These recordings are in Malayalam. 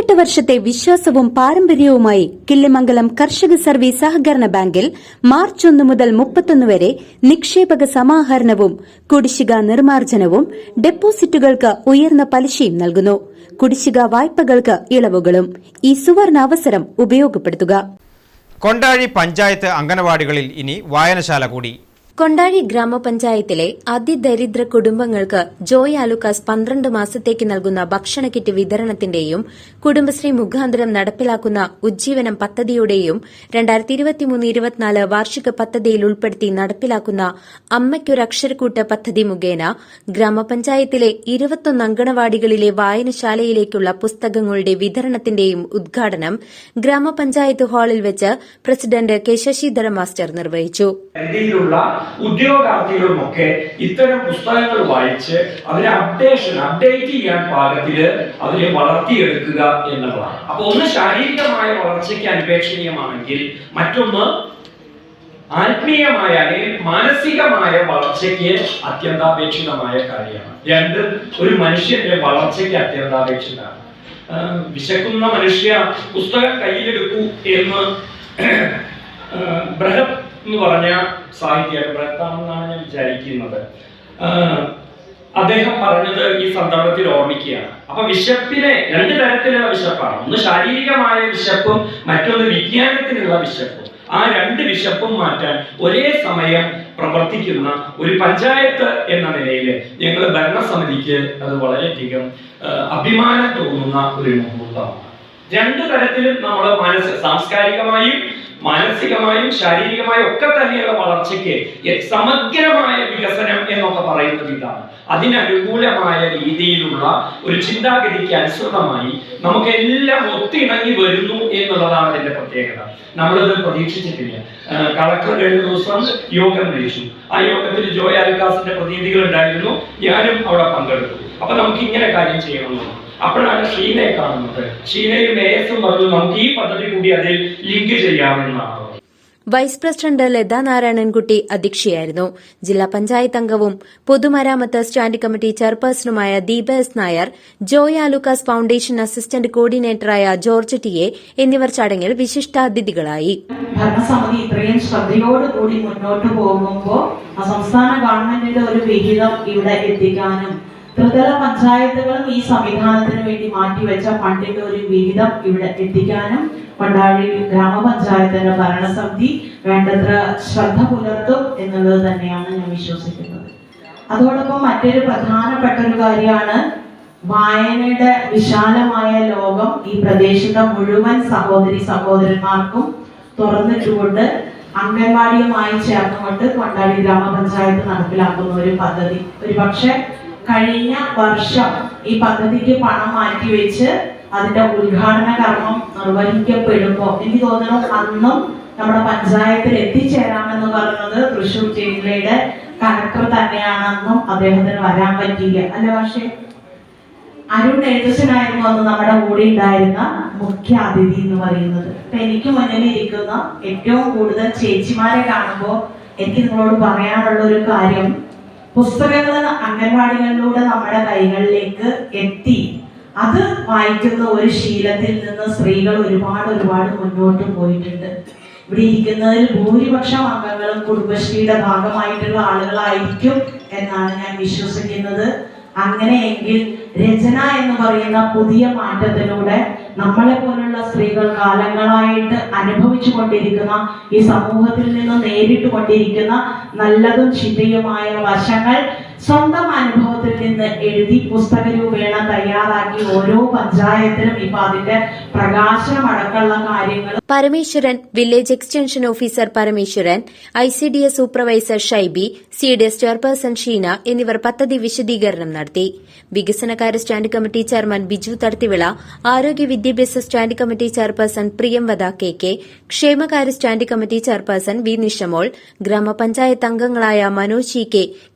18 വർഷത്തെ വിശ്വാസവും പാരമ്പര്യവുമായി കിള്ളിമംഗലം കർഷക സർവീസ് സഹകരണ ബാങ്കിൽ മാർച്ച് 1 മുതൽ 31 വരെ നിക്ഷേപക സമാഹരണവും കുടിശ്ശിക നിർമ്മാർജ്ജനവും ഡെപ്പോസിറ്റുകൾക്ക് ഉയർന്ന പലിശയും നൽകുന്നു. കുടിശ്ശിക വായ്പകൾക്ക് ഇളവുകളും. ഈ സുവർണ അവസരം ഉപയോഗപ്പെടുത്തുക. കൊണ്ടാഴി പഞ്ചായത്ത് അംഗനവാടികളിൽ ഇനി വായനശാല കൂടി. കൊണ്ടാഴി ഗ്രാമപഞ്ചായത്തിലെ അതിദരിദ്ര കുടുംബങ്ങൾക്ക് ജോയ് ആലുക്കാസ് 12 മാസത്തേക്ക് നൽകുന്ന ഭക്ഷണ കിറ്റ് വിതരണത്തിന്റെയും കുടുംബശ്രീ മുഖാന്തരം നടപ്പിലാക്കുന്ന ഉജ്ജീവനം പദ്ധതിയുടെയും 2023-24 വാർഷിക പദ്ധതിയിൽ ഉൾപ്പെടുത്തി നടപ്പിലാക്കുന്ന അമ്മയ്ക്കൊരക്ഷരക്കൂട്ട് പദ്ധതി മുഖേന ഗ്രാമപഞ്ചായത്തിലെ 21 അംഗനവാടികളിലെ വായനശാലയിലേക്കുള്ള പുസ്തകങ്ങളുടെ വിതരണത്തിന്റെയും ഉദ്ഘാടനം ഗ്രാമപഞ്ചായത്ത് ഹാളിൽ വെച്ച് പ്രസിഡന്റ് കെ ശശിധര മാസ്റ്റർ നിർവഹിച്ചു. ഉദ്യോഗാർത്ഥികളുമൊക്കെ ഇത്തരം പുസ്തകങ്ങൾ വായിച്ച് അവരെ അപ്ഡേറ്റ് ചെയ്യാൻ പാകത്തിൽ അവരെ വളർത്തിയെടുക്കുക എന്നുള്ളതാണ്. അപ്പൊ ഒന്ന് ശാരീരികമായ വളർച്ചയ്ക്ക് അപേക്ഷണീയമാണെങ്കിൽ മറ്റൊന്ന് ആത്മീയമായ അല്ലെങ്കിൽ മാനസികമായ വളർച്ചയ്ക്ക് അത്യന്താപേക്ഷിതമായ കാര്യമാണ്. രണ്ട് ഒരു മനുഷ്യന്റെ വളർച്ചയ്ക്ക് അത്യന്താപേക്ഷിതമാണ്. വിശക്കുന്ന മനുഷ്യ പുസ്തകം കയ്യിലെടുക്കൂ എന്ന് ബൃഹത് എന്ന് പറഞ്ഞ സാഹിത്യം ബൃഹത്താണെന്നാണ് ഞാൻ വിചാരിക്കുന്നത്. അദ്ദേഹം പറഞ്ഞത് ഈ സന്ദർഭത്തിൽ ഓർമ്മിക്കുകയാണ്. അപ്പൊ വിശപ്പിനെ രണ്ട് തരത്തിലുള്ള വിശപ്പാണ്. ഒന്ന് ശാരീരികമായ വിശപ്പും മറ്റൊന്ന് വിജ്ഞാനത്തിനുള്ള വിശപ്പും. ആ രണ്ട് വിശപ്പും മാറ്റാൻ ഒരേ സമയം പ്രവർത്തിക്കുന്ന ഒരു പഞ്ചായത്ത് എന്ന നിലയിൽ ഞങ്ങൾ ഭരണസമിതിക്ക് അത് വളരെയധികം അഭിമാനം തോന്നുന്ന ഒരു മുഹൂർത്തമാണ്. രണ്ടു തരത്തിലും നമ്മൾ സാംസ്കാരികമായും മാനസികമായും ശാരീരികമായും ഒക്കെ തന്നെയുള്ള വളർച്ചയ്ക്ക് സമഗ്രമായ വികസനം എന്നൊക്കെ പറയുന്നത് ഇതാണ്. അതിനനുകൂലമായ രീതിയിലുള്ള ഒരു ചിന്താഗതിക്ക് അനുസൃതമായി നമുക്കെല്ലാം ഒത്തിണങ്ങി വരുന്നു എന്നുള്ളതാണ് അതിന്റെ പ്രത്യേകത. നമ്മളത് പ്രതീക്ഷിച്ചിട്ടില്ല. കളക്ടർ കഴിഞ്ഞ ദിവസം യോഗം വിളിച്ചു. ആ യോഗത്തിൽ ജോയ് ആലുക്കാസിന്റെ പ്രതിനിധികൾ ഉണ്ടായിരുന്നു. ഞാനും അവിടെ പങ്കെടുത്തു. അപ്പൊ നമുക്ക് ഇങ്ങനെ കാര്യം ചെയ്യണമെന്ന്. അപ്പോഴാണ് ഷീനയെ കാണുന്നത്. ഷീനയും മേയസും പറഞ്ഞു നമുക്ക് ഈ പദ്ധതി കൂടി അതിൽ ലിങ്ക് ചെയ്യാമെന്നാണ്. വൈസ് പ്രസിഡന്റ് ലതാ നാരായണൻകുട്ടി അധ്യക്ഷയായിരുന്നു. ജില്ലാ പഞ്ചായത്ത് അംഗവും പൊതുമരാമത്ത് സ്റ്റാൻഡിംഗ് കമ്മിറ്റി ചെയർപേഴ്സണുമായ Deepa S Nair, Joy Alukkas foundation assistant കോർഡിനേറ്ററായ ജോർജ് ടി എ എന്നിവർ ചടങ്ങിൽ വിശിഷ്ടാതിഥികളായി. ഭരണസമിതി ഇത്രയും ശ്രദ്ധയോടുകൂടി മുന്നോട്ട് പോകുമ്പോൾ സംസ്ഥാന ഗവൺമെന്റിന്റെ ഒരു വിഹിതം ഇവിടെ എത്തിക്കാനും ത്രിതല പഞ്ചായത്തുകളും ഈ സംവിധാനത്തിന് വേണ്ടി മാറ്റിവെച്ച ഫണ്ടിന്റെ ഒരു വിഹിതം ഇവിടെ എത്തിക്കാനും കൊണ്ടാഴി ഗ്രാമപഞ്ചായത്തിന്റെ ഭരണസമിതി വേണ്ടത്ര ശ്രദ്ധ പുലർത്തും എന്നുള്ളത് തന്നെയാണ് ഞാൻ വിശ്വസിക്കുന്നത്. അതോടൊപ്പം മറ്റൊരു പ്രധാനപ്പെട്ട ഒരു കാര്യമാണ് വായനയുടെ വിശാലമായ ലോകം ഈ പ്രദേശത്തെ മുഴുവൻ സഹോദരന്മാർക്കും തുറന്നിട്ടുകൊണ്ട് അംഗൻവാടിയുമായി ചേർന്നുകൊണ്ട് കൊണ്ടാഴി ഗ്രാമപഞ്ചായത്ത് നടപ്പിലാക്കുന്ന ഒരു പദ്ധതി. ഒരുപക്ഷെ കഴിഞ്ഞ വർഷം ഈ പദ്ധതിക്ക് പണം മാറ്റിവെച്ച് അതിന്റെ ഉദ്ഘാടന കർമ്മം നിർവഹിക്കപ്പെടുമ്പോൾ എനിക്ക് തോന്നുന്നു അന്നും നമ്മുടെ പഞ്ചായത്തിൽ എത്തിച്ചേരാമെന്ന് പറയുന്നത് തൃശ്ശൂർ ജില്ലയുടെ കളക്ടർ തന്നെയാണെന്നും അദ്ദേഹത്തിന് വരാൻ പറ്റിയില്ല. അല്ല, പക്ഷേ അരുൺ എഴുത്തച്ഛനായിരുന്നു അന്ന് നമ്മുടെ കൂടെ ഉണ്ടായിരുന്ന മുഖ്യ അതിഥി എന്ന് പറയുന്നത്. അപ്പൊ എനിക്ക് മുന്നിൽ ഇരിക്കുന്ന ഏറ്റവും കൂടുതൽ ചേച്ചിമാരെ കാണുമ്പോൾ എനിക്ക് നിങ്ങളോട് പറയാനുള്ള ഒരു കാര്യം, പുസ്തകങ്ങൾ അംഗൻവാടികളിലൂടെ നമ്മുടെ കൈകളിലേക്ക് എത്തി അത് വായിക്കുന്ന ഒരു ശീലത്തിൽ നിന്ന് സ്ത്രീകൾ ഒരുപാട് മുന്നോട്ട് പോയിട്ടുണ്ട്. ഇവിടെ ഇരിക്കുന്നതിൽ ഭൂരിപക്ഷം അംഗങ്ങളും കുടുംബശ്രീയുടെ ഭാഗമായിട്ടുള്ള ആളുകളായിരിക്കും എന്നാണ് ഞാൻ വിശ്വസിക്കുന്നത്. അങ്ങനെയെങ്കിൽ രചന എന്ന് പറയുന്ന പുതിയ മാറ്റത്തിലൂടെ നമ്മളെ പോലുള്ള സ്ത്രീകൾ കാലങ്ങളായിട്ട് അനുഭവിച്ചു കൊണ്ടിരിക്കുന്ന ഈ സമൂഹത്തിൽ നിന്ന് നേരിട്ട് കൊണ്ടിരിക്കുന്ന നല്ലതും ചീത്തയുമായ വശങ്ങൾ സ്വന്തം അനുഭവത്തിൽ നിന്ന് എഴുതി പുസ്തക രൂപേണ തയ്യാറാക്കി ഓരോ പഞ്ചായത്തിലും ഇപ്പൊ അതിന്റെ പ്രകാശനമടക്കമുള്ള കാര്യങ്ങൾ. Parameswaran, village extension officer Parameswaran, ICDS supervisor Shaibi, CDS chairperson Sheena എന്നിവർ പദ്ധതി വിശദീകരണം നടത്തി. വികസനകാര്യ standing committee chairman Biju Thadathivila, ആരോഗ്യ വിദ്യാഭ്യാസ standing committee chairperson Priyamvada KK, ക്ഷേമകാര്യ standing committee chairperson V Nishamol, ഗ്രാമപഞ്ചായത്ത് അംഗങ്ങളായ Manoj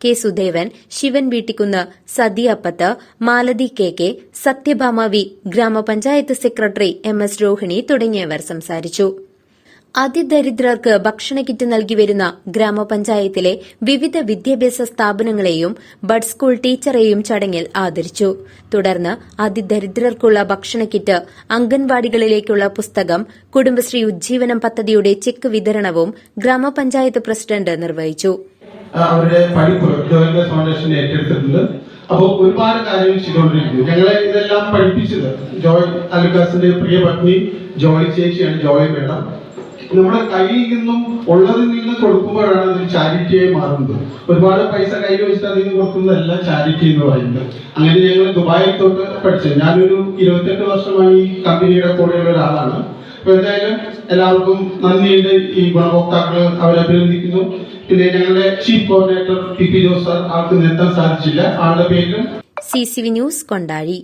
K Sudevan, Shivan Veettikkunnu, Sadiyappath, Malathi KK, Satyabhama V, ഗ്രാമപഞ്ചായത്ത് സെക്രട്ടറി MS രോഹിണി തുടങ്ങിയവർ സംസാരിച്ചു. അതിദരിദ്രർക്ക് ഭക്ഷണ കിറ്റ് നൽകി വരുന്ന ഗ്രാമപഞ്ചായത്തിലെ വിവിധ വിദ്യാഭ്യാസ സ്ഥാപനങ്ങളെയും ബഡ് സ്കൂൾ ടീച്ചറെയും ചടങ്ങിൽ ആദരിച്ചു. തുടർന്ന് അതിദരിദ്രർക്കുള്ള ഭക്ഷണ കിറ്റ്, അംഗൻവാടികളിലേക്കുള്ള പുസ്തകം, കുടുംബശ്രീ ഉജ്ജീവനം പദ്ധതിയുടെ ചെക്ക് വിതരണവും ഗ്രാമപഞ്ചായത്ത് പ്രസിഡന്റ് നിർവഹിച്ചു. അവരുടെ പഠിപ്പ് ജോയിന്റ് ഫൗണ്ടേഷൻ ഏറ്റെടുത്തിട്ടുണ്ട്. അപ്പോൾ ഒരുപാട് കാര്യങ്ങൾ ചെയ്തുകൊണ്ടിരിക്കുന്നു. ഞങ്ങളെ ഇതെല്ലാം പഠിപ്പിച്ചത് ജോയ് അലുക്കാസിന്റെ പ്രിയ പത്നി ജോയ് ചേച്ചിയാണ്. ജോയ് മേഡം നമ്മുടെ കയ്യിൽ നിന്നും ഉള്ളതിൽ നിന്ന് കൊടുക്കുമ്പോഴാണ് അത് ചാരിറ്റിയായി മാറുന്നത്. ഒരുപാട് പൈസ കയ്യിൽ വെച്ചിട്ട് അതിൽ നിന്ന് കൊടുക്കുന്നതല്ല ചാരിറ്റി എന്ന് പറയുന്നത്. അങ്ങനെ ഞങ്ങൾ ദുബായിൽ തൊട്ട് പഠിച്ചത്. ഞാനൊരു 28 വർഷമായി ഈ കമ്പനിയുടെ കൂടെയുള്ള ഒരാളാണ്. അപ്പൊ എന്തായാലും എല്ലാവർക്കും നന്ദിയുണ്ട്. ഈ ഗുണഭോക്താക്കൾ അവരെ അഭിനന്ദിക്കുന്നു. പിന്നെ ഞങ്ങളുടെ chief coordinator T P Jose sir, ആൾക്ക് നിർത്താൻ സാധിച്ചില്ല. ആളുടെ പേരിലും. CCV news Kondazhy.